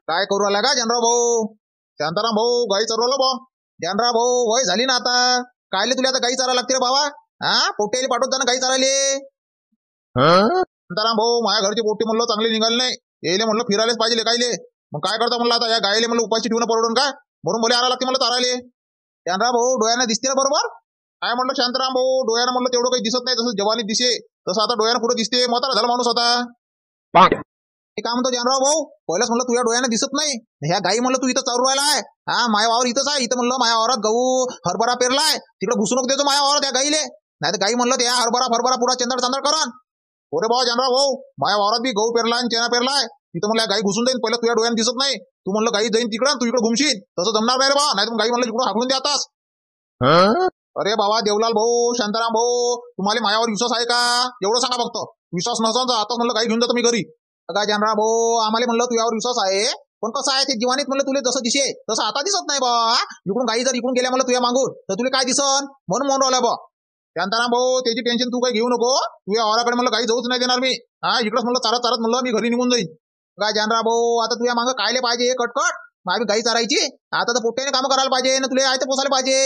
काय करू राहिला का जानराव भाऊ? शांताराम भाऊ गाई चरवलं बा. जानराव भाऊ वय झाली ना आता. कायले तुला आता गाई चारा लागते रे बाबा? हा पोट्याला पाठवत जा ना गाई चाराले. शांताराम भाऊ माझ्या घरचे पोट्टे म्हणलं चांगले निघाले नाही. यायले म्हणलं फिरायलाच पाहिजे कायले. मग काय करता म्हणलं आता या गायले म्हणलं उपाशी ठेवणं परवडून का? म्हणून मला आणायला लागते मला चारायले. जानराव भाऊ डोळ्यानं दिसते ना बरोबर? काय म्हणलं शांताराम भाऊ डोळ्यानं म्हणलं तेवढं काही दिसत नाही. जसं जवानी दिसे तसं आता डोळ्यानं कुठं दिसते? म्हातारा झाला माणूस आता. हे काय म्हणतो जानराव भाऊ? पहिल्याच म्हणलं तुझ्या डोळ्यानं दिसत नाही. ह्या गाई म्हणलं तू इथं चालू राहिला आहे. हा माया वावर इथंच आहे. इथं म्हणलं माया वावरात गहू हरभरा पेरलाय. तिकडे घुसून देतो माया वावरात त्या गाईले. नाही तर गाई म्हणलं त्या हरभरा पुरा चंदड चंदड करण. अरे भाऊ जानराव भाऊ माया वावरात बी गहू पेरलाय आणि चेना पेरलाय. तिथं म्हणलं गाई घुसून जाईन. पहिलं तुझ्या डोळ्यानं दिसत नाही. तू म्हणलं गाई जाईन तिकडं तू इकडे घुमशील. तसं जमणार नाही रे बा. नाही तर गाई म्हणलं इकडून हाकलून द्यातास. अरे बाबा देवलाल भाऊ शांताराम भाऊ तुम्हाला मायावर विश्वास आहे का? एवढं सांगा फक्त. विश्वास नसेल तर आता म्हणलं गाई घेऊन जातो मी घरी. काय जानराव भाऊ आम्हाला म्हणलं तुझ्यावर विश्वास आहे. पण कसं आहे ते जीवानीत म्हणलं तुला जसं दिसे तसं आता दिसत नाही बा. इकडून गाई जर इकडून गेल्या म्हणलं तुझ्या मागून तर तुला काय दिसन? म्हणून राहिला बा. शांताराम भाऊ त्याची टेन्शन तू काही घेऊ नको. तुझ्या वावराकडे म्हणलं गाई जाऊच नाही देणार मी. हा इकडंच म्हणलं चारत चारत म्हणलं मी घरी निघून जाईन. काय जानराव भाऊ आता तुझ्या मागं कायले पाहिजे कटकट? मावी गाई चारायची. आता तर पोट्याने कामं करायला पाहिजे ना तुला आयतं पोसायला पाहिजे.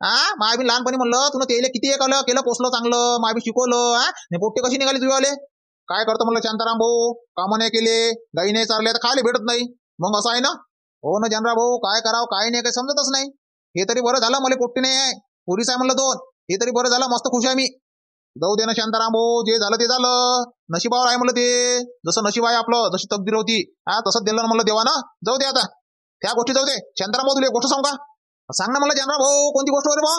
हा मावी लहानपणी म्हणलं तुला तेले किती एक केलं पोसलं चांगलं मावी शिकवलं. हा पोट्टे कशी निघाली तुझ्यावाले? काय करतो म्हणलं शांताराम भाऊ कामं नाही केले गाई नाही चारले तर खायला भेटत नाही. मग असं आहे ना? हो ना जानराव भाऊ काय करावं काय नाही काही समजतच नाही. हे तरी बरं झालं मला पोट्टी नाही आहे. पुरीच आहे म्हणलं 2. हे तरी बरं झालं मस्त खुश आहे मी. जाऊ दे ना शांताराम भाऊ जे झालं ते झालं. नशिबावर आहे म्हणलं ते. जसं नशीब आहे आपलं जशी तकदीर होती हा तसंच दिलं म्हणलं देवानं. जाऊ दे आता त्या गोष्टी जाऊ दे. शांताराम भाऊ तुला एक गोष्ट सांगू का? सांग ना म्हणलं जानराव भाऊ कोणती गोष्ट रे बा?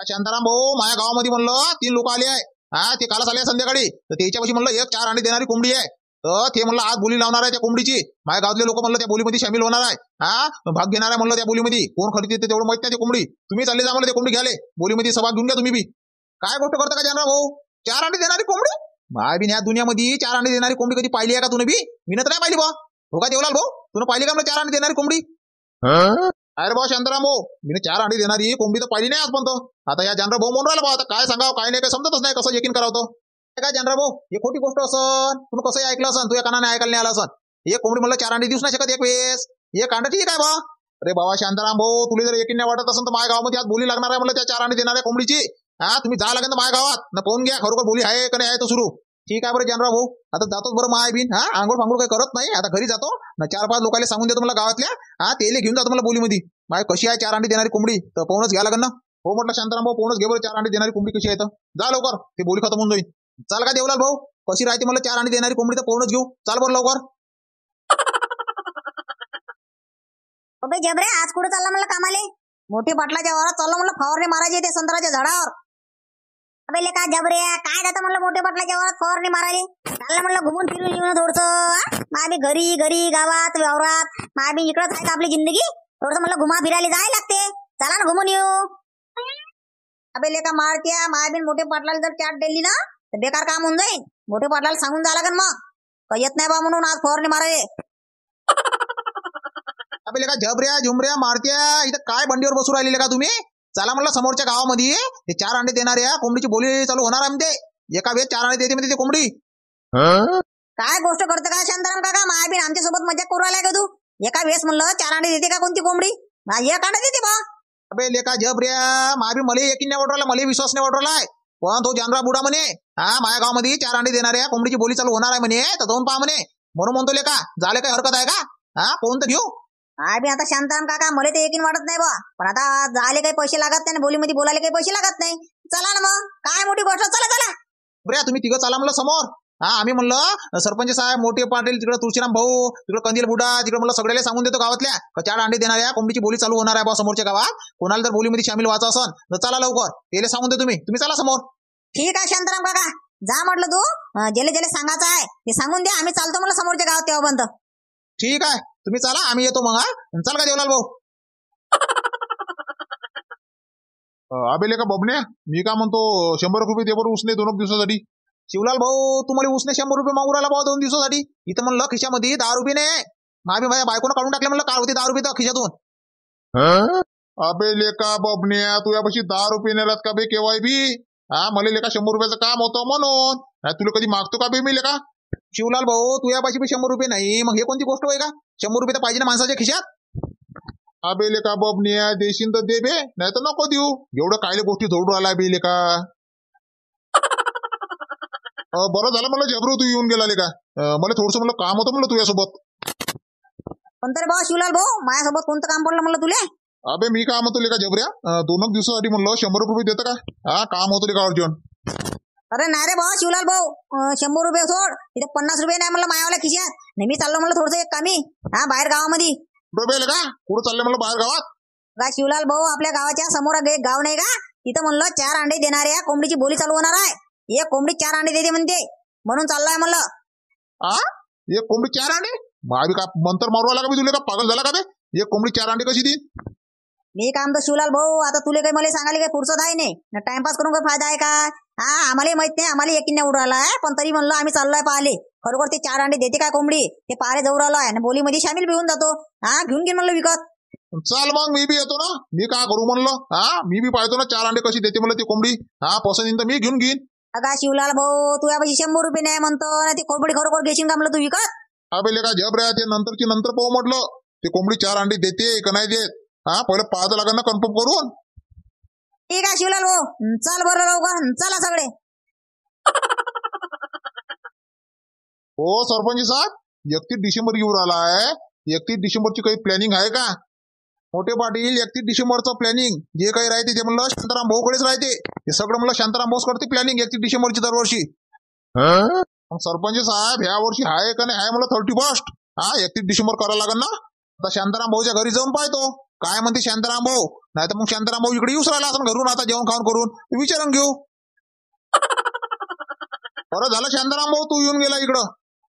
शांताराम भाऊ माझ्या गावामध्ये म्हणलं 3 लोक आले आहे. हा ते कालच आले संध्याकाळी. तर त्याच्यापाशी म्हणलं एक 4 अंडी देणारी कोंबडी आहे. तर ते म्हणलं आज बोली लावणार आहे त्या कोंबडीची. माझ्या गावातले लोक म्हणलं त्या बोलीमध्ये सामील होणार आहे. हा भाग घेणार आहे म्हणलं त्या बोलीमध्ये. कोण खरेदी ते तेवढं माहित नाही ते कोंबडी. तुम्ही चालले जा म्हणलं ते कोंबडी घ्याले बोलीमध्ये सहभाग घेऊन घ्या तुम्ही बी. काय गोष्ट करता का जानराव भाऊ? 4 अंडी देणारी कोंबडी? माय बी ह्या दुनियामध्ये 4 अंडी देणारी कोंबडी कधी पाहिली आहे का तुम्ही बी? मी तर नाही पाहिली बा. हो का देवलाल भाऊ तुम्ही पाहिली का म्हणलं 4 अंडी देणारी कोंबडी? अरे भाऊ शांताराम भाऊ मी 4 अंडी देणारी कोंबडी तर पाहिली नाही आजपर्यंत. आता या जानराव भाऊ म्हणून राहिला भाऊ आता काय सांगावं काय नाही काय समजतच नाही कसं यकीन करावं. काय जानराव भाऊ हे खोटी गोष्ट असन. तुम्ही कसं ऐकलं असन तुझ्या कानाने ऐकायला नाही आलं असन. हे कोंबडी म्हणलं 4 अंडी देऊच नाही शकत एक वेळेस. हे कांड ठीक आहे बा. अरे बाबा शांताराम भाऊ तुला जर यकीन नाही वाटत असेल तर माझ्या गावामध्ये आज बोली लागणार आहे म्हणलं त्या 4 अंडी देणाऱ्या कोंबडीची. हा तुम्ही जा लागेल तर माझ्या गावात ना पाहून घ्या खरोखर बोली आहे का नाही आहे तो सुरू. ठीक आहे बरं जानराव भाऊ आता जातोच बरं माय बिन. हा आंघोळ फांगोळ काही करत नाही आता घरी जातो ना 4-5 लोकांना सांगून देतो मला गावातल्या. हा तेले घेऊन जातो मला बोलीमध्ये. माय कशी आहे 4 अंडी देणारी कोंबडी तर पाहूनच घ्या लागेल ना. हो म्हटलं शांताराम भाऊ पाहूनच घे बरं 4 अंडी देणारी कोंबडी कशी आहे तर. जा लवकर ते बोली खतम होऊन जाईल. चाल का देवलाल भाऊ कशी राहते मला 4 अंडी देणारी कोंबडी तर पाहूनच घेऊ. चाल बरं लवकर. अबे जबरे आज कुठे चालला म्हणलं कामाले? मोठी पाटलाच्या वावरात चालला म्हणलं फवारणी मारायची ते संत्र्याच्या झाडावर. अबे लेका जबरे काय जातं म्हणलं मोठे पाटलाच्या वावरात फवारणी मारायला? चाललं म्हणलं घुमून फिरून येऊन थोडंसं. माबी घरी गावात वावरात माबी इकडंच आहे का आपली जिंदगी? थोडंसं म्हणलं घुमा फिरायला जायला लागते. चला ना घुमून येऊ. अबे लेका मारत्या मायबीन मोठे पाटलाला जर चाट दिली ना तर बेकार काम होऊन जाईल. मोठे पाटलाला सांगून जा लागेल मग काही येत नाही बा म्हणून आज फवारणी मारायला. अबे लेका झबऱ्या झुमऱ्या मारत्या इथं काय बंडीवर बसू राहिलेले का तुम्ही? चला म्हणलं समोरच्या गावामध्ये ते 4 अंडे देणाऱ्या कोंबडीची बोली चालू होणार आहे म्हणते. एका वेळेस 4 अंडे देते म्हणते ती कोंबडी. काय गोष्ट करते का शांताराम काका? मायबीन आमच्या सोबत मजा करू राहिलाय का तू? एका वेळेस म्हणलं 4 अंडे देते का कोणती कोंबडी? एक अंडे देते बा. अबे लेका झबऱ्या माबी मला यकीन नाही वाटवला मला विश्वास नाही वाटवलाय. पण तो जानराव बुडा म्हणे हा माझ्या गावामध्ये 4 अंडे देणाऱ्या कोंबडीची बोली चालू होणार आहे म्हणे तर जाऊन पहा म्हणे. म्हणून म्हणतो लेका झाले काही हरकत आहे का? हा पाहून तर घेऊ. बी आता शांताराम काका मला ते यकीन वाटत नाही बा. पण आता झाले काही पैसे लागत नाही बोलीमध्ये बोलायला काही पैसे लागत नाही. चला ना मग काय मोठी गोष्ट. चला बरे तुम्ही तिघं चला म्हणलं समोर. हा आम्ही म्हणलं सरपंच साहेब मोठे पाटील तिकडे तुळशीराम भाऊ तिकडे कंदील बुडा तिकडे म्हणलं सगळ्याला सांगून देतो गावातल्या 4 अंडे देणाऱ्या कोंबडीची बोली चालू होणार आहे बा समोरच्या गावात. कोणाला जर बोलीमध्ये सामील व्हायचं असन तर चला लवकर त्याला सांगून दे तुम्ही चला समोर. ठीक आहे शांताराम काका जा म्हटलं तू जेले सांगायचं आहे ते सांगून द्या. आम्ही चालतो म्हणलं समोरच्या गावात तेव्हा बंद. ठीक आहे तुम्ही चला आम्ही येतो मग. हा चल का देवलाल भाऊ. अबे लेका बबने मी काय म्हणतो 100 रुपये दे बरं उसने 2 दिवसासाठी. शिवलाल भाऊ तुम्हाला उसने 100 रुपये मागू राहिला भाऊ 2 दिवसासाठी. इथं म्हणलं खिशामध्ये 10 रुपये नाही. माझ्या बायकोनं काढून टाकले म्हणलं काय होते 10 रुपये तर खिशातून. अबे लेका बबन्या तुझ्यापाशी 10 रुपये नेलात का बे केव्हाय बी? हा मला लेका 100 रुपयाचं काम होतं म्हणून तुला कधी मागतो का बे मी लेका? शिवलाल भाऊ तुझ्यापाशी बी 100 रुपये नाही, मग हे कोणती गोष्ट होय का? 100 रुपये तर पाहिजे ना माणसाच्या खिशात. अबे का बबनिया देशील तर दे बे, नाही तर नको देऊ. एवढं कायले गोष्टी जोडून आला बेले का? बरं झालं मला जबरू तू येऊन गेला का. मला थोडस म्हणलं काम होतं म्हणलं तुझ्यासोबत. कोणतं रे भाऊ शिवलाल भाऊ, माझ्यासोबत कोणतं काम पडलं म्हणलं तुले? अबे मी काम होतो का जबऱ्या, 2 दिवसासाठी म्हणलं 100 रुपये देतं का? हा काम होतं का अर्जुन? अरे नाही रे भाऊ शिवलाल भाऊ, 100 रुपये सोड, इथे 50 रुपये नाही म्हणलं मायावाल्या खिशात. नेहमी चाललो म्हणलं थोडस एक कामी, हा बाहेर गावामध्ये. डोबेल का कुठं चालले म्हणलं बाहेर गावात? का शिवलाल भाऊ आपल्या गावाच्या समोर एक गाव नाही का, तिथं म्हणलं 4 अंडे देणाऱ्या कोंबडीची बोली चालू होणार आहे. एक कोंबडी 4 अंडे देते म्हणते, म्हणून चाललोय म्हणलं. हा एक कोंबडी 4 अंडे? महावी का मंतर मारू आला का मी तुला, का पागल झाला का बे? एक कोंबडी 4 अंडे कशी देईन? मी काम तर शिवलाल भाऊ, आता तुले काही मला सांगायला काही फुरसत आहे नाही ना, टाइमपास करून काही फायदा आहे का? हा आम्हाला माहित नाही, आम्हाला एकीने उडवलाय, पण तरी म्हणलं आम्ही चाललोय पाहिले. खरोखर ते 4 अंडे देते काय कोंबडी ते पाहायला जवळ आलोय आणि बोलीमध्ये सामील बी होऊन जातो. हा घेऊन घे म्हणलं विकत. चाल मग मी बी येतो ना, मी काय करू म्हणलं. हा मी बी पाहतो ना 4 अंडे कशी देते म्हणलं ती कोंबडी. हा पसंत तर मी घेऊन घेईन. अगा शिवलाल भाऊ तुझ्यापाशी 100 रुपये नाही म्हणतो ना, ती कोंबडी खरोखर घेशील का म्हणलं तू विकत? अबे का जब रे, ते नंतरची नंतर पाहू म्हटलं. ते कोंबडी 4 अंडे देते का नाही देत, हा पहिलं पाहायचं लागेल ना कन्फर्म करून. ठीक आहे शिवलाल भाऊ, चल बरं लवकर चला सगळे. हो सरपंच साहेब, 31 डिसेंबर येऊन आला आहे. 31 डिसेंबरची काही प्लॅनिंग आहे का? मोठे पाटील 31 डिसेंबरचं प्लॅनिंग जे काही राहते ते म्हणलं शांताराम भाऊकडेच राहते. हे सगळं म्हणलं शांताराम भाऊच करते प्लॅनिंग 31 डिसेंबरची दरवर्षी. मग सरपंच साहेब ह्या वर्षी आहे का नाही आहे म्हणलं 31. हा 31 डिसेंबर करायला लागेल ना. आता शांताराम भाऊच्या घरी जाऊन पाहतो काय म्हणते शांताराम भाऊ, नाही तर मग शांताराम भाऊ इकडे येऊच राहिला असं घरून, आता जेवण खाऊन करून विचारून घेऊ. बरं झालं शांताराम भाऊ तू येऊन गेला इकडं.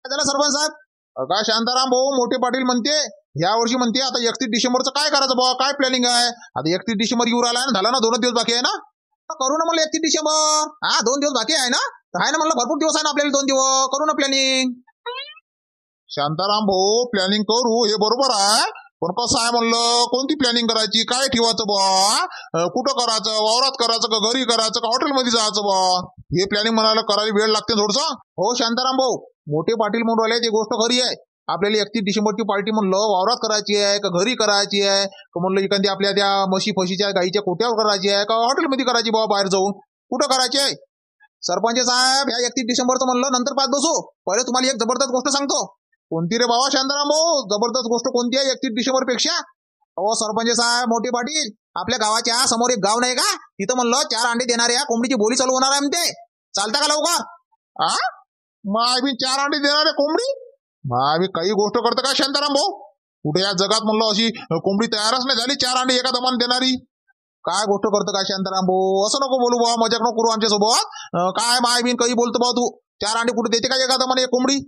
काय झालं सरपंच साहेब? काय शांताराम भाऊ मोठे पाटील म्हणते या वर्षी म्हणते आता 31 डिसेंबरचं काय करायचं बाबा, काय प्लॅनिंग आहे? आता 31 डिसेंबर येऊन आला ना, झाला ना 2 दिवस बाकी आहे ना. करू ना म्हणलं 31 डिसेंबर. हा 2 दिवस बाकी आहे ना, आहे ना म्हणलं भरपूर दिवस आहे ना आपल्याला, 2 दिवस करू ना प्लॅनिंग. शांताराम भाऊ प्लॅनिंग करू हे बरोबर आहे, पण कसं आहे म्हणलं कोणती प्लॅनिंग करायची, काय ठेवायचं बा, कुठं करायचं, वावरात करायचं का घरी करायचं का हॉटेलमध्ये जायचं बा, हे प्लॅनिंग म्हणायला करायला वेळ लागते थोडंसं. हो शांताराम भाऊ मोठे पाटील म्हणून राहिले ते गोष्ट खरी आहे. आपल्याला 31 डिसेंबरची पार्टी म्हणलं वावरात करायची आहे का घरी करायची आहे का म्हणलं एखादी आपल्या त्या म्हशी फशीच्या गाईच्या कोट्यावर करायची आहे का हॉटेलमध्ये करायची बाबा, बाहेर जाऊन कुठं करायची आहे? सरपंच साहेब ह्या 31 डिसेंबरचं म्हणलं नंतर पाहत बसू. पहिले तुम्हाला एक जबरदस्त गोष्ट सांगतो. कोणती रे बाबा शांताराम भाऊ, जबरदस्त गोष्ट कोणती आहे 31 डिसेंबर पेक्षा? हो सरपंच साहेब मोठे पाटील, आपल्या गावाच्या समोर एक गाव नाही का, तिथं म्हणलं 4 अंडे देणाऱ्या कोंबडीची बोली चालू होणार आहे म्हणते. चालता का लवकर? हा मग 4 अंडे देणारे कोंबडी, मग काही गोष्ट करतं का शांताराम भाऊ? कुठे या जगात म्हणलं अशी कोंबडी तयारच नाही झाली 4 अंडे एका दमाने देणारी. काय गोष्ट करतं का शांताराम भाऊ? असं नको बोलू बाबा, मजाक नको करू आमच्यासोबत. काय माय काही बोलतो भाऊ तू? 4 अंडे कुठे देते का एका दमाने एक कोंबडी?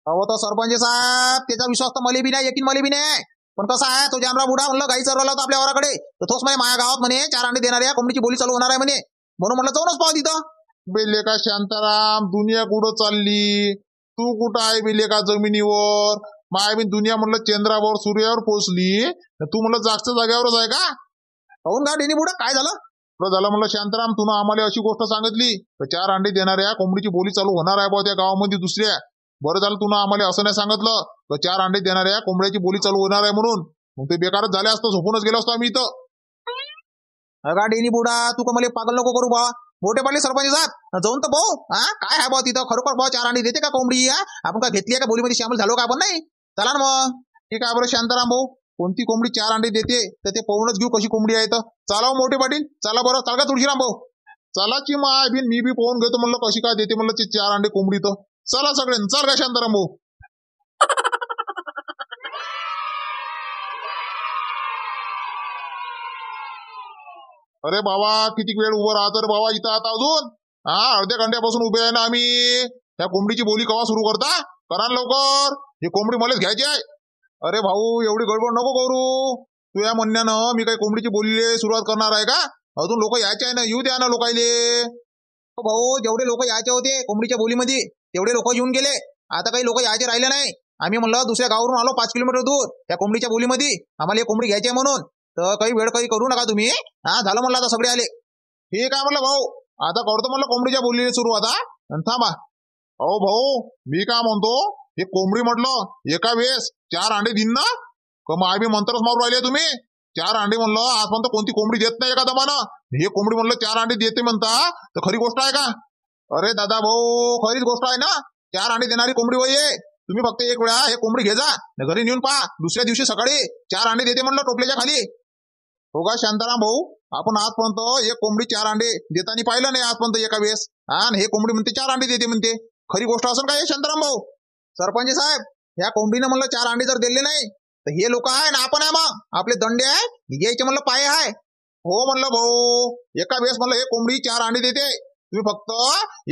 अहो तर सरपंच साहेब त्याचा विश्वास तर मला बी नाही, यकीन मला बी नाही. पण कसं आहे तो जामरा बुडा म्हणलं गाई चरवला होता आपल्या वराकडे, तर तोच माझ्या गावात म्हणे 4 अंडे देणाऱ्या कोंबडीची बोली चालू होणार आहे म्हणे, म्हणून म्हणलं जाऊनच पाहू तिथं. बेले का शांताराम दुनिया कुठं चालली, तू कुठं आहे बेले का जमिनीवर? माय बी दुनिया म्हणलं चंद्रावर सूर्यावर पोहोचली, तू म्हणलं जागच्या जागेवरच आहे का? कहून का डेनी बुडा काय झालं? झालं म्हणलं शांताराम तुला आम्हाला अशी गोष्ट सांगितली 4 अंडे देणाऱ्या कोंबडीची बोली चालू होणार आहे बा त्या गावामध्ये दुसऱ्या. बरं झालं तुला आम्हाला असं नाही सांगितलं तर 4 अंडे देणाऱ्या कोंबड्याची बोली चालू होणार आहे म्हणून, मग ते बेकारच झाले असतं, झोपूनच गेलो असतो आम्ही इथं. अगा डेनी बुडा तू का मला पागल नको करू बा. मोठे पाडले सरपंच साहेब जाऊन तर भाऊ, हा काय आहे बा तिथं खरोखर बा 4 अंडे देते का कोंबडी? आपण काय घेतली का बोलीमध्ये सामील झालो का आपण? नाही चला ना मग. ठीक आहे बरं शांताराम भाऊ, कोणती कोंबडी 4 अंडे देते तर ते पाहूनच घेऊ कशी कोंबडी आहे. तर चला मोठे पाटील चला. बरं चाल का तुळशीराम भाऊ? चलाची माय बिन मी बी पाहून घेतो म्हणलं कशी काय देते म्हणलं ते 4 अंडे कोंबडी. तर चला सगळ्यांनी, चाल का शांताराम भाऊ? अरे बाबा किती वेळ उभं राहतो रे बाबा इथं आता अजून? हा अर्ध्या घंट्यापासून उभे आहे ना आम्ही. त्या कोंबडीची बोली केव्हा सुरू करता? करा ना लवकर, ही कोंबडी मलाच घ्यायची आहे. अरे भाऊ एवढी गडबड नको करू. तू या म्हणण्यानं मी काही कोंबडीची बोलीले सुरुवात करणार आहे का? अजून लोक यायचे आहे ना, येऊ द्या ना लोकायले. भाऊ जेवढे लोक यायचे होते कोंबडीच्या बोलीमध्ये तेवढे लोक येऊन गेले, आता काही लोक यायचे राहिले नाही. आम्ही म्हणलं दुसऱ्या गावावरून आलो 5 किलोमीटर दूर त्या कोंबडीच्या बोलीमध्ये, आम्हाला एक कोंबडी घ्यायची आहे म्हणून. तर काही वेळ काही करू नका तुम्ही. हा झालं म्हणलं आता सगळे आले. ठीक आहे म्हणलं भाऊ, आता करतो म्हणलं कोंबडीच्या बोलीला सुरू. आता थांबा अहो भाऊ मी काय म्हणतो, हे कोंबडी म्हटलं एका वेळेस 4 अंडे देईन ना? का मग आम्ही मंत्रच मारू राहिले तुम्ही? 4 अंडे म्हणलं आजपर्यंत कोणती कोंबडी देत नाही एका दमानं. हे कोंबडी म्हणलं 4 अंडे देते म्हणता, तर खरी गोष्ट आहे का? अरे दादा भाऊ खरीच गोष्ट आहे ना. 4 अंडे देणारी कोंबडी होय हे. तुम्ही फक्त एक वेळा हे कोंबडी घे जा, घरी नेऊन पहा. दुसऱ्या दिवशी सकाळी 4 अंडे देते म्हणलं टोपल्याच्या खाली. हो का शांताराम भाऊ, आपण आजपर्यंत एक कोंबडी 4 अंडे देताना पाहिलं नाही आजपर्यंत एका वेळेस. आणि हे कोंबडी म्हणते 4 अंडे देते म्हणते. खरी गोष्ट असेल का हे शांताराम भाऊ? सरपंच साहेब, ह्या कोंबडीनं म्हणलं 4 अंडे जर दिले नाही तर हे लोक आहे ना आपण आहे, मग आपले दंडे आहे घ्यायचे म्हणलं पाय आहे. हो म्हणलं भाऊ, एका वेळेस म्हणलं हे कोंबडी 4 अंडे देते. तुम्ही फक्त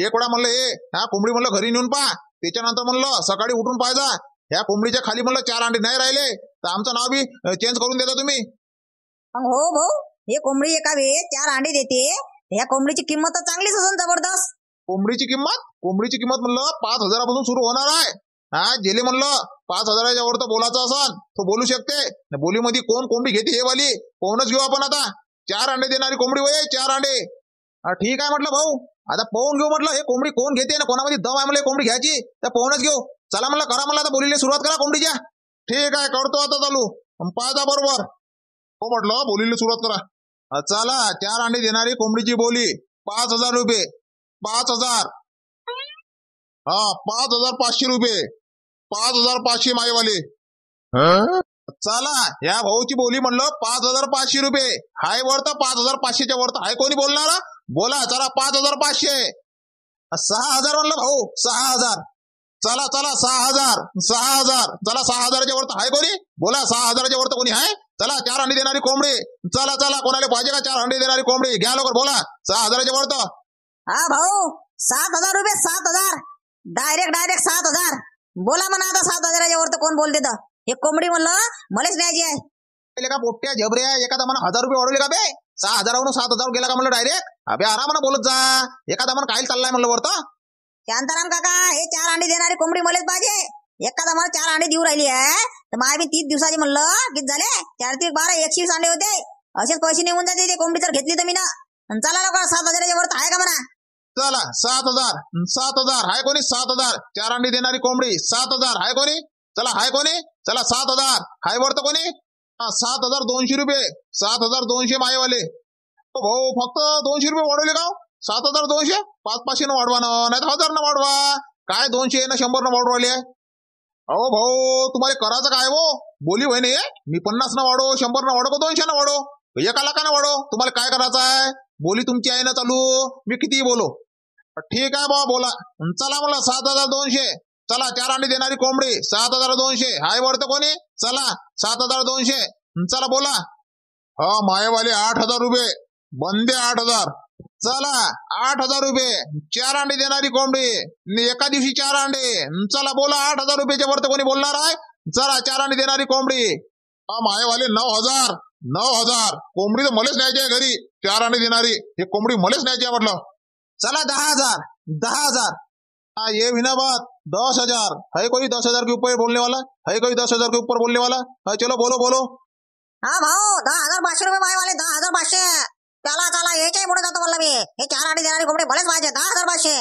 एक वेळा म्हणलं हे ह्या कोंबडी म्हणलं घरी नेऊन पहा. त्याच्यानंतर म्हणलं सकाळी उठून पाहायचा ह्या कोंबडीच्या खाली म्हणलं 4 अंडे नाही राहिले तर आमचं नाव बी चेंज करून देता तुम्ही. मग हो भाऊ, हे कोंबडी एका वेळेस 4 अंडे देते. ह्या कोंबडीची किंमत तर चांगलीच असेल जबरदस्त. कोंबडीची किंमत म्हणलं 5,000 पासून सुरू होणार आहे. हा जेले म्हणलं 5,000च्या वर तर बोलायचं असन तो बोलू शकते. बोलीमध्ये कोण कोंबडी घेते हे वाली पाहूनच घेऊ आपण आता. 4 अंडे देणारी कोंबडी होय 4 अंडे. ठीक आहे म्हटलं भाऊ, आता पाहून घेऊ म्हटलं हे कोंबडी कोण घेते ना कोणामध्ये दम आहे म्हणलं कोंबडी घ्यायची तर पाहूनच घेऊ. चला म्हणलं करा म्हणलं आता बोलीला सुरुवात करा कोंबडीच्या. ठीक आहे करतो आता चालू, पाहता बरोबर. हो म्हटलं बोलीला सुरुवात करा. चला 4 अंडे देणारी कोंबडीची बोली 5,000 रुपये. 5,000. हा 5,500 रुपये. 5,500 मायवाले. चला या भाऊची बोली म्हणलं 5,500 रुपये. हाय वरत 5,500च्या वरत हाय कोणी बोलणार? बोला चला 5,500. 6,000 म्हणलं भाऊ 6,000. चला चला 6,000. 6,000. चला 6,000च्या वरत हाय कोणी? बोला 6,000च्या वरत कोणी हाय? चला 4 अंडे देणारी कोंबडी. चला चला कोणाला पाहिजे का 4 अंडे देणारी कोंबडी? घ्या लवकर बोला 6,000च्या वरत. हा भाऊ 7,000 रुपये. 7,000 डायरेक्ट 7,000. बोला म्हणा आता 7,000च्या वर कोण बोलते तर? हे कोंबडी म्हणलं मलाच न्यायची आहे. का पोट्या झबऱ्या एखादा म्हणा 1,000 रुपये वाढवले का बे? 6,000वरून 7,000 गेला का म्हणलं डायरेक्ट? अबे आरामानं बोलत जा. एखादा म्हणा काय चाललाय म्हणलं वरतं. शांताराम काका, हे 4 अंडे देणारी कोंबडी मलाच पाहिजे. एखादा मला 4 अंडे देऊ राहिली आहे तर मग आम्ही 30 दिवसाची म्हणलं किती झाले? 4 3 12 120 अंडे होते. असेच पैसे निघून जाते ते कोंबडी जर घेतली तर मी ना. चला लवकर 7,000च्या वर आहे का म्हणा? चला 7,000. 7,000 हाय कोणी? 7,000. 4 अंडी देणारी कोंबडी 7,000 हाय कोणी? चला हाय कोणी? चला 7,000 हाय वरत कोणी? 7,200 रुपये. 7,200 मायवाले. भाऊ फक्त 200 रुपये वाढवले का? 7,200. 500 न वाढवा ना, नाही 1,000 न वाढवा. काय 200 न 100 न वाढवले? अहो भाऊ तुम्हाला करायचं काय हो? बोली होय नाही मी 50 न वाढो 100 न वाढो 200 न वाढो 1 लाखानं वाढो, तुम्हाला काय करायचं आहे? बोली तुमची आहे ना चालू, मी कितीही बोलो. ठीक आहे बाबा बोला. चला म्हणलं 7,200. चला 4 अंडी देणारी कोंबडी 7,200 हाय वरत कोणी? चला 7,200. चला बोला. हा मायेवाले 8,000 रुपये. बंदे 8,000. चला 8,000 रुपये. 4 अंडी देणारी कोंबडी एका दिवशी 4 अंडे. चला बोला 8,000 रुपयाच्या वरत कोणी बोलणार आहे? चला 4 अंडी देणारी कोंबडी. हा मायेवाले 9,000. 9,000. कोंबडी तर मलाच न्यायची आहे घरी. 4 अंडे देणारी हे कोंबडी मलाच न्यायची आहे म्हटलं. चला 10,000. 10,000. हाँ ये विनाबाद 10,000 है कोई 10,000 के ऊपर बोलने वाला है? कोई 10,000 के ऊपर बोलने वाला है? चलो बोलो बोलो. हा भाऊ 10,500 रुपये मायवाले. 10,500. चला चला याच्या पुढे जातो म्हणलं मी. हे 4 अंडे देणारी कोंबडी मलाच पाहिजे. 10,500.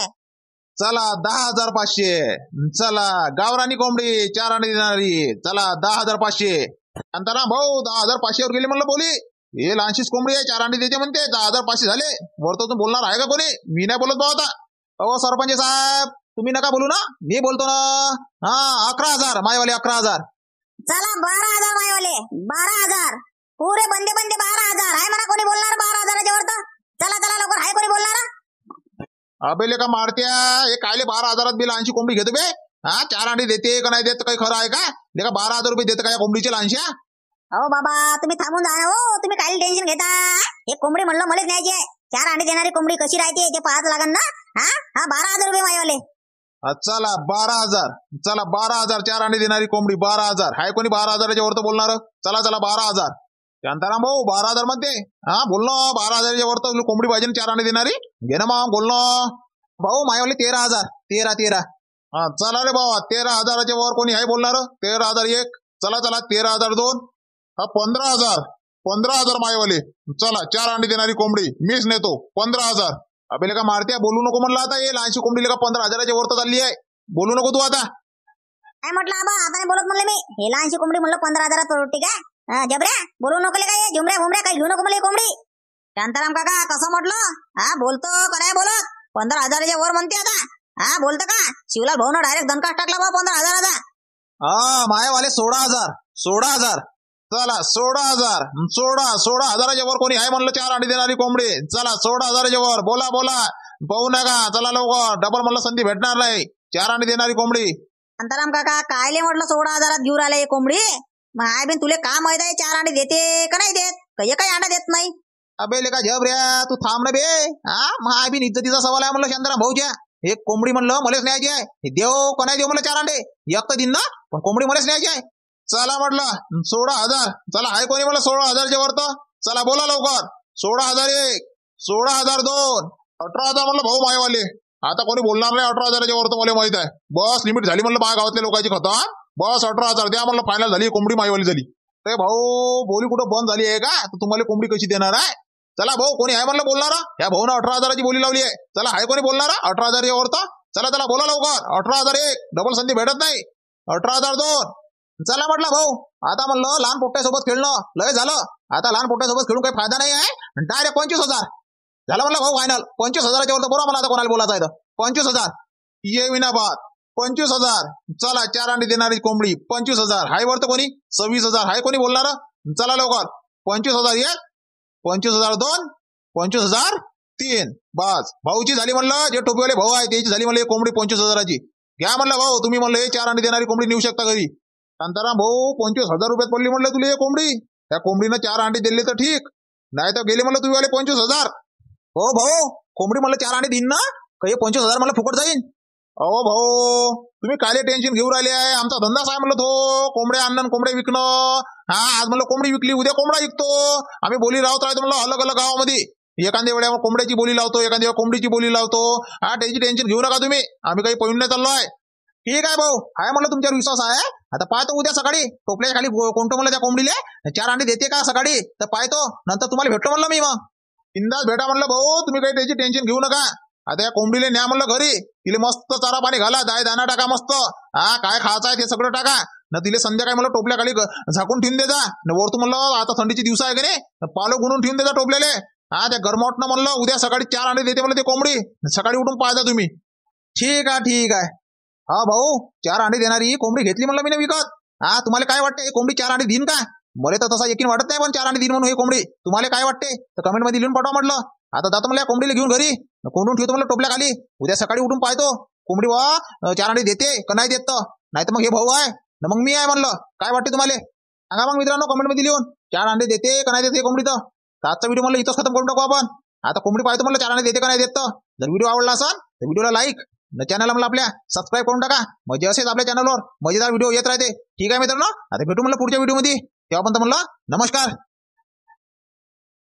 चला 10,500. चला गावरानी कोंबडी 4 अंडे देणारी. चला 10,500. शांताराम भाऊ 10,500 वर गेली म्हणलं बोली. हे लहानशीच कोंबडी आहे 4 अंडे देते म्हणते. 10,500 झाले. वरतून बोलणार आहे का कोणी? मी नाही बोलत भाऊ आता. अहो सरपंच साहेब तुम्ही नका बोलू ना, मी बोलतो ना. हा 11,000 मायवाले 11,000. चला 12,000 मायवाले. 12,000 पुरे बंदे 12,000 आहे म्हणा. कोणी बोलणार 12,000च्या वर? चला चला लवकर आहे कोणी बोलणार? अबे लेका मारत्या हे कायले 12,000 बी लहानशी कोंबडी घेतो बे? हा 4 अंडी देते का नाही देत काही खरं आहे का? लेका 12,000 रुपये देते का या कोंबडीचे लहानशा? अहो बाबा तुम्ही थांबून जा ना हो. तुम्ही काय टेन्शन घेता? हे कोंबडी म्हणलं मलाच न्यायची आहे. 4 अंडी देणारी कोंबडी कशी राहते ते पाहाच लागन ना. हा 12,000 रुपये मायवाले. चला 12,000. चला 12,000. 4 अंडी देणारी कोंबडी 12,000 हाय कोणी? 12,000च्या वर बोलणार? चला चला 12,000. शांताराम भाऊ 12,000 मध्ये हा बोलणं. 12,000च्या वर कोंबडी पाहिजे 4 अंडी देणारी. घे ना मग बोलणं. भाऊ मायवाले 13,000. 13. हा चला रे बाबा 13,000च्या वर कोणी आहे बोलणार? 13,001. चला चला 13,002. हा 15,000. 15,000 मायवाले. चला 4 अंडी देणारी कोंबडी मीच नेतो 15,000. अबे लेका मारत्या बोलू नको म्हणलं आता ये लहानशी कोंबडी लेका 15,000च्या वर तर चालली आहे बोलू नको तू आता काय म्हटलं आबा आता नाही बोलत म्हणलं मी हे लहानशी कोंबडी म्हणलं 15,000 परवडते का जबऱ्या बोलू नको काय झुमऱ्या भुमऱ्या काही घेऊ नको मला कोंबडी. शांताराम काका कसं म्हटलं बोलतो का नाही बोलत 15,000च्या वर म्हणते आता बोलतं का शिवलाल भाऊन डायरेक्ट दणकाच टाकला बा 15,000चा. मायावाले 16,000 चला 16,000च्या वर कोणी आहे म्हणलं 4 अंडी देणारी कोंबडी चला 16,000च्या वर बोला पाहू नका चला लवकर डबल म्हणलं संधी भेटणार नाही 4 अंडी देणारी कोंबडी. शांताराम काका कायले म्हटलं 16,000 घेऊन राहिले कोंबडी मग आय बिन तुले का माहित आहे 4 अंडी देते का नाही देत काही अंडा देत नाही. अबे लेका झबऱ्या तू थांब ना बे माय बिन इज्जतीचा सवाल आहे म्हणलं शांताराम भाऊच्या एक कोंबडी म्हणलं मलाच न्यायची आहे देव का नाही देव म्हणलं 4 अंडे एक तर दिन ना पण कोंबडी मलाच न्यायची आहे. चला म्हटलं 16,000 चला हाय कोणी म्हणलं 16,000च्या वर तर चला बोला लवकर 16,001 16,002 18,000 म्हणलं भाऊ मायवाले आता कोणी बोलणार नाही 18,000च्या वर तर मला माहित आहे बस लिमिट झाली म्हणलं माझ्या गावातल्या लोकांची खतम बस 18,000 द्या म्हणलं फायनल झाली कोंबडी मायवाली झाली. ते भाऊ बोली कुठं बंद झाली आहे का तर तुम्हाला कोंबडी कशी देणार आहे. चला भाऊ कोणी आहे म्हणलं बोलणारा या भाऊनं 18,000ची बोली लावली आहे चला हाय कोणी बोलणारा 18,000च्या वर तर चला बोला लवकर 18,001 डबल संधी भेटत नाही 18,002 चला म्हटलं भाऊ आता म्हणलं लहान पोट्ट्यासोबत खेळणं लय झालं आता लहान पोट्ट्यासोबत खेळून काही फायदा नाही आहे डायरेक्ट 25,000 झालं म्हणलं भाऊ फायनल 25,000च्या वर तर बरोबर मला आता कोणाला बोलायचं आहे तर 25,000 ये विनाबाद 25,000 चला 4 अंडी देणारी कोंबडी 25,000 हाय वर तर कोणी 26,000 हाय कोणी बोलणार चला लवकर 25,001 25,002 25,003 बस भाऊची झाली म्हणलं जे टोपीवाले भाऊ आहे त्याची झाली म्हणलं कोंबडी 25,000ची घ्या म्हणलं भाऊ तुम्ही म्हणलं 4 अंडी देणारी कोंबडी नेऊ शकता घरी. शांताराम भाऊ 25,000 रुपयात पडली म्हणलं तुला कोंबडी त्या कोंबडीनं 4 अंडी दिले तर ठीक नाही तर गेले म्हणलं तुम्ही वाले 25,000. हो भाऊ कोंबडी म्हणलं 4 अंडी देईन ना काही 25,000 म्हणलं फुकट जाईन. अहो भाऊ तुम्ही काले टेन्शन घेऊन राहिले आहे आमचा धंदाच आहे म्हणलं तो कोंबड्या आणणं कोंबड्या विकणं आज म्हणलं कोंबडी विकली उद्या कोंबडा विकतो आम्ही बोली लावतो राहतो म्हणलं अलग अलग गावामध्ये एखाद्या वेळेला कोंबड्याची बोली लावतो एखाद्या कोंबडीची बोली लावतो त्याची टेन्शन घेऊ नका तुम्ही आम्ही काही पळून नाही चाललो आहे. ठीक आहे भाऊ हाय म्हणलं तुमच्यावर विश्वास आहे आता पाहतो उद्या सकाळी टोपल्या खाली कोणतं म्हणलं त्या कोंबडीला 4 अंडी देते का सकाळी तर पाहतो नंतर तुम्हाला भेटतो म्हणलं मी मग बिंदास भेटा म्हणलं भाऊ तुम्ही काही त्याची टेन्शन घेऊ नका. आता या कोंबडीला न्या म्हणलं घरी तिला मस्त चारा पाणी घाला दाणा टाका मस्त काय खायचं आहे ते सगळं टाका ना तिला संध्याकाळी म्हणलं टोपल्या खाली झाकून ठेवून देजा वरतू म्हणलं आता थंडीचे दिवस आहे की नाही पालो गुणून ठेवून देजा टोपल्याले त्या गरमावटनं म्हणलं उद्या सकाळी 4 अंडे देते म्हणलं ते कोंबडी सकाळी उठून पाहता तुम्ही. ठीक आहे हा भाऊ 4 अंडे देणारी कोंबडी घेतली म्हणलं मी ना विकत तुम्हाला काय वाटते कोंबडी 4 अंडे देईन का मला तर तसा यकीन वाटत नाही पण 4 अंडे देईन म्हणून हे कोंबडी तुम्हाला काय वाटते तर कमेंट मध्ये लिहून पाठवा म्हटलं. आता जातो म्हणलं कोंबडीला घेऊन घरी कोंडून ठेवतो म्हणलं टोपल्या खाली उद्या सकाळी उठून पाहतो कोंबडी 4 अंडे देते का नाही देत नाही तर मग हे भाऊ आहे ना मग मी आहे म्हणलं काय वाटते तुम्हाला सांगा मग मित्रांनो कमेंट मध्ये लिहून 4 अंडे देते का नाही देते कोंबडी तर आजचा व्हिडिओ म्हणलं इथंच खतम करून टाकू आपण आता कोंबडी पाहतो म्हणलं 4 अंडे देते का नाही देत जर व्हिडिओ आवडला असेल तर व्हिडिओला लाईक चॅनलला म्हणलं आपल्या सबस्क्राईब करून टाका म्हणजे असेच आपल्या चॅनलवर मजेदार व्हिडिओ येत राहते. ठीक आहे मित्रांनो आता भेटू म्हणलं पुढच्या व्हिडिओमध्ये तेव्हा पण म्हणलं नमस्कार.